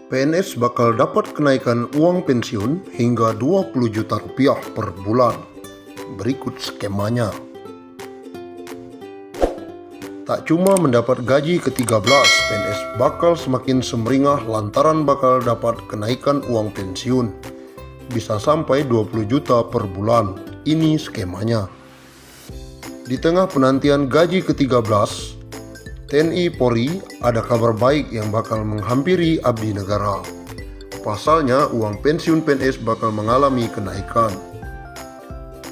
PNS bakal dapat kenaikan uang pensiun hingga 20 juta rupiah per bulan. Berikut skemanya. Tak cuma mendapat gaji ke-13, PNS bakal semakin semeringah lantaran bakal dapat kenaikan uang pensiun. Bisa sampai 20 juta per bulan. Ini skemanya. Di tengah penantian gaji ke-13, TNI Polri ada kabar baik yang bakal menghampiri abdi negara. Pasalnya, uang pensiun PNS bakal mengalami kenaikan.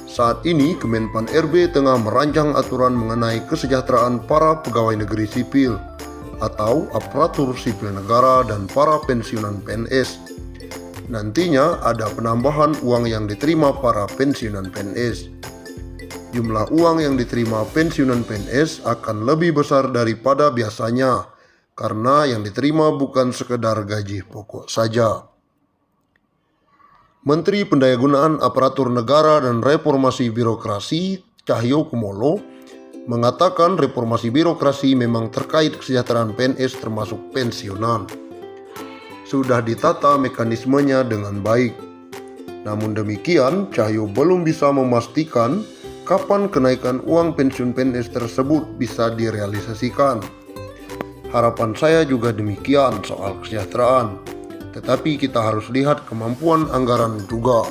Saat ini, Kemenpan RB tengah merancang aturan mengenai kesejahteraan para pegawai negeri sipil atau aparatur sipil negara dan para pensiunan PNS. Nantinya ada penambahan uang yang diterima para pensiunan PNS. Jumlah uang yang diterima pensiunan PNS akan lebih besar daripada biasanya karena yang diterima bukan sekedar gaji pokok saja. Menteri Pendayagunaan Aparatur Negara dan Reformasi Birokrasi Cahyokumolo mengatakan reformasi birokrasi memang terkait kesejahteraan PNS termasuk pensiunan. Sudah ditata mekanismenya dengan baik. Namun demikian, Cahyo belum bisa memastikan kapan kenaikan uang pensiun PNS tersebut bisa direalisasikan. Harapan saya juga demikian soal kesejahteraan, tetapi kita harus lihat kemampuan anggaran juga.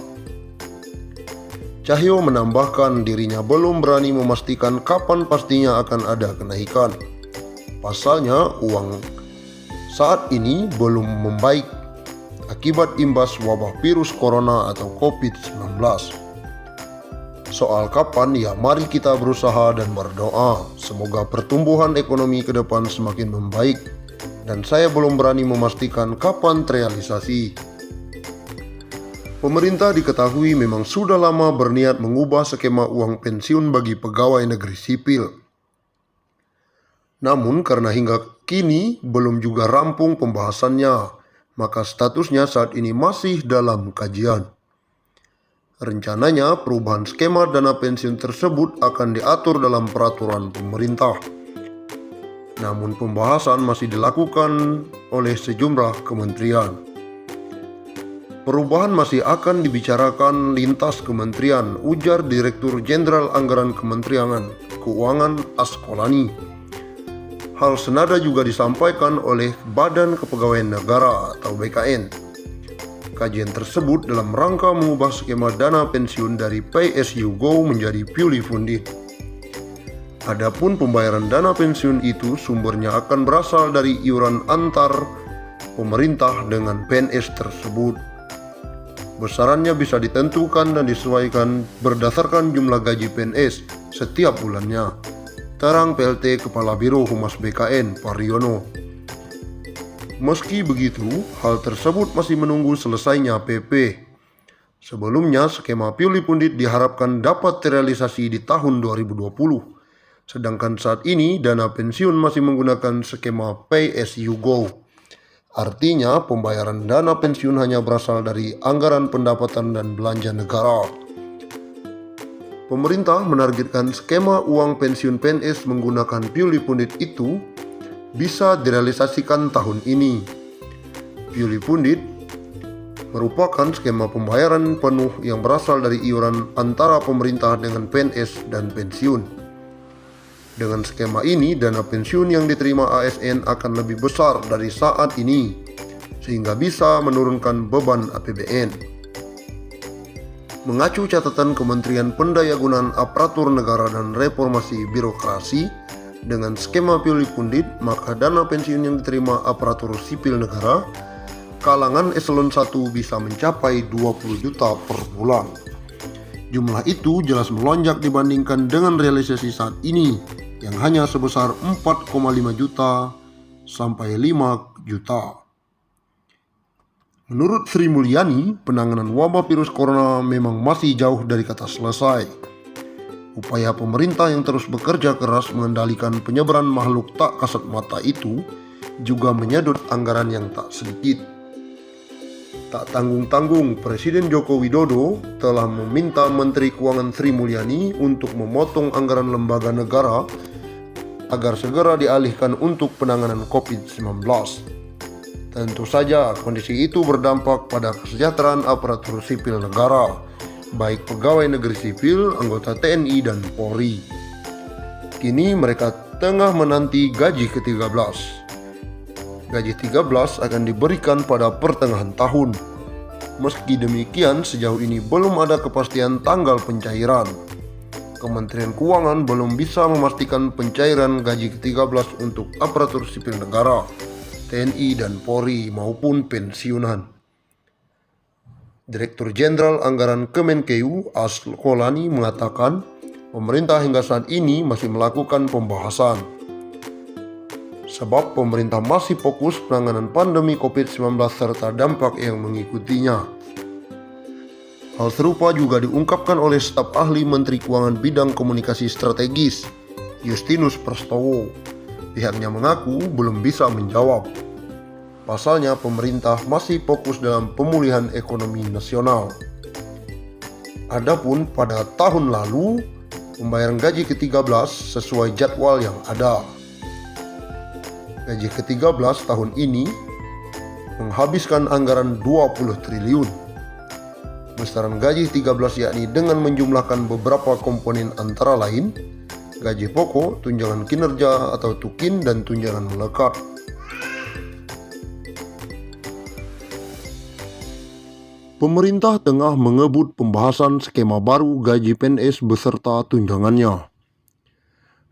Cahyo menambahkan dirinya belum berani memastikan kapan pastinya akan ada kenaikan. Pasalnya uang saat ini belum membaik akibat imbas wabah virus corona atau COVID-19. Soal kapan, ya mari kita berusaha dan berdoa. Semoga pertumbuhan ekonomi ke depan semakin membaik dan saya belum berani memastikan kapan terrealisasi. Pemerintah diketahui memang sudah lama berniat mengubah skema uang pensiun bagi pegawai negeri sipil. Namun karena hingga kini belum juga rampung pembahasannya, maka statusnya saat ini masih dalam kajian. Rencananya perubahan skema dana pensiun tersebut akan diatur dalam peraturan pemerintah. Namun pembahasan masih dilakukan oleh sejumlah kementerian. Perubahan masih akan dibicarakan lintas kementerian, ujar Direktur Jenderal Anggaran Kementerian Keuangan Askolani. Hal senada juga disampaikan oleh Badan Kepegawaian Negara atau BKN. Kajian tersebut dalam rangka mengubah skema dana pensiun dari Pay As You Go menjadi Purely Funded. Adapun pembayaran dana pensiun itu sumbernya akan berasal dari iuran antar pemerintah dengan PNS tersebut. Besarannya bisa ditentukan dan disesuaikan berdasarkan jumlah gaji PNS setiap bulannya. Terang PLT Kepala Biro Humas BKN Pariono. Meski begitu, hal tersebut masih menunggu selesainya PP. Sebelumnya, skema Purely Funded diharapkan dapat terrealisasi di tahun 2020. Sedangkan saat ini, dana pensiun masih menggunakan skema Pay As You Go. Artinya, pembayaran dana pensiun hanya berasal dari anggaran pendapatan dan belanja negara. Pemerintah menargetkan skema uang pensiun PNS menggunakan Purely Funded itu bisa direalisasikan tahun ini. Purely Funded merupakan skema pembayaran penuh yang berasal dari iuran antara pemerintah dengan PNS dan pensiun. Dengan skema ini, dana pensiun yang diterima ASN akan lebih besar dari saat ini, sehingga bisa menurunkan beban APBN. Mengacu catatan Kementerian Pendayagunaan Aparatur Negara dan Reformasi Birokrasi, dengan skema Purely Funded, maka dana pensiun yang diterima aparatur sipil negara kalangan eselon 1 bisa mencapai 20 juta per bulan. Jumlah itu jelas melonjak dibandingkan dengan realisasi saat ini yang hanya sebesar 4,5 juta sampai 5 juta. Menurut Sri Mulyani, penanganan wabah virus corona memang masih jauh dari kata selesai. Upaya pemerintah yang terus bekerja keras mengendalikan penyebaran makhluk tak kasat mata itu juga menyedot anggaran yang tak sedikit. Tak tanggung-tanggung, Presiden Joko Widodo telah meminta Menteri Keuangan Sri Mulyani untuk memotong anggaran lembaga negara agar segera dialihkan untuk penanganan COVID-19. Tentu saja kondisi itu berdampak pada kesejahteraan aparatur sipil negara, baik pegawai negeri sipil, anggota TNI, dan Polri. Kini mereka tengah menanti gaji ke-13. Gaji 13 akan diberikan pada pertengahan tahun. Meski demikian, sejauh ini belum ada kepastian tanggal pencairan. Kementerian Keuangan belum bisa memastikan pencairan gaji ke-13 untuk aparatur sipil negara, TNI dan Polri maupun pensiunan. Direktur Jenderal Anggaran Kemenkeu Askolani mengatakan pemerintah hingga saat ini masih melakukan pembahasan. Sebab pemerintah masih fokus penanganan pandemi COVID-19 serta dampak yang mengikutinya. Hal serupa juga diungkapkan oleh staf ahli Menteri Keuangan bidang komunikasi strategis, Justinus Prastowo. Pihaknya mengaku belum bisa menjawab. Pasalnya pemerintah masih fokus dalam pemulihan ekonomi nasional. Adapun pada tahun lalu, pembayaran gaji ke-13 sesuai jadwal yang ada. Gaji ke-13 tahun ini menghabiskan anggaran 20 triliun. Besaran gaji 13 yakni dengan menjumlahkan beberapa komponen antara lain gaji pokok, tunjangan kinerja atau tukin, dan tunjangan melekat. Pemerintah tengah mengebut pembahasan skema baru gaji PNS beserta tunjangannya.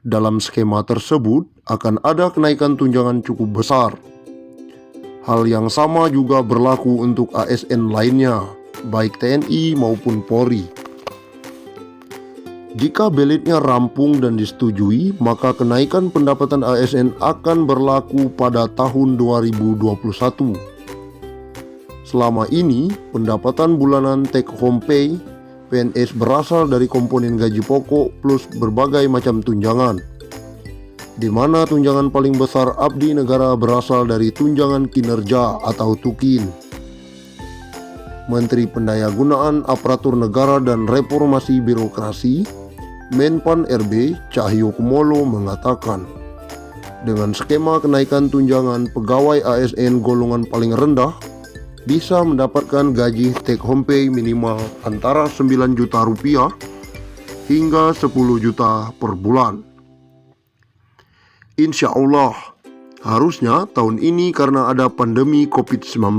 Dalam skema tersebut akan ada kenaikan tunjangan cukup besar. Hal yang sama juga berlaku untuk ASN lainnya, baik TNI maupun Polri. Jika belitnya rampung dan disetujui, maka kenaikan pendapatan ASN akan berlaku pada tahun 2021. Selama ini, pendapatan bulanan take home pay PNS berasal dari komponen gaji pokok plus berbagai macam tunjangan, di mana tunjangan paling besar abdi negara berasal dari tunjangan kinerja atau tukin. Menteri Pendayagunaan Aparatur Negara dan Reformasi Birokrasi Menpan RB Cahyokumolo mengatakan, dengan skema kenaikan tunjangan pegawai ASN golongan paling rendah bisa mendapatkan gaji take home pay minimal antara 9 juta rupiah hingga 10 juta per bulan. Insya Allah, harusnya tahun ini karena ada pandemi COVID-19,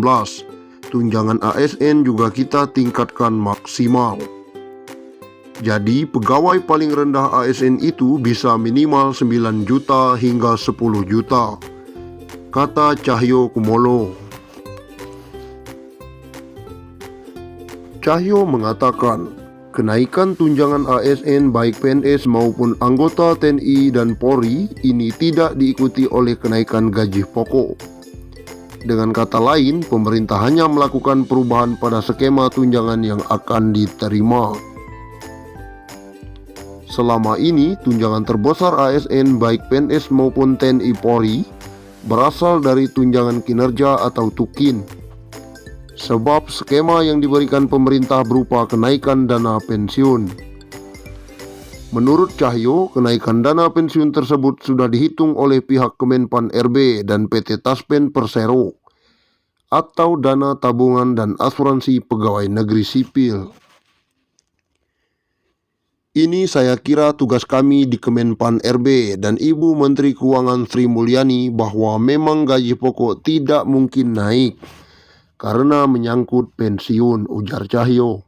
tunjangan ASN juga kita tingkatkan maksimal. Jadi pegawai paling rendah ASN itu bisa minimal 9 juta hingga 10 juta, kata Cahyokumolo. Cahyo mengatakan, kenaikan tunjangan ASN baik PNS maupun anggota TNI dan Polri ini tidak diikuti oleh kenaikan gaji pokok. Dengan kata lain, pemerintah hanya melakukan perubahan pada skema tunjangan yang akan diterima. Selama ini, tunjangan terbesar ASN baik PNS maupun TNI Polri berasal dari tunjangan kinerja atau tukin. Sebab skema yang diberikan pemerintah berupa kenaikan dana pensiun. Menurut Cahyo, kenaikan dana pensiun tersebut sudah dihitung oleh pihak Kemenpan RB dan PT Taspen Persero atau dana tabungan dan asuransi pegawai negeri sipil. Ini saya kira tugas kami di Kemenpan RB dan Ibu Menteri Keuangan Sri Mulyani bahwa memang gaji pokok tidak mungkin naik karena menyangkut pensiun, ujar Cahyo.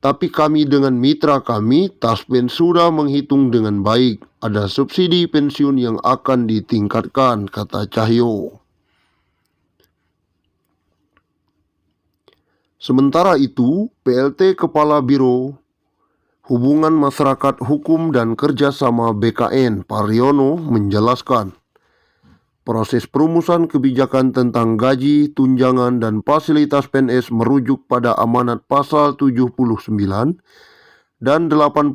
Tapi kami dengan mitra kami, Taspen sudah menghitung dengan baik. Ada subsidi pensiun yang akan ditingkatkan, kata Cahyo. Sementara itu, PLT Kepala Biro Hubungan Masyarakat Hukum dan Kerjasama BKN Pariono menjelaskan, proses perumusan kebijakan tentang gaji, tunjangan, dan fasilitas PNS merujuk pada amanat pasal 79 dan 80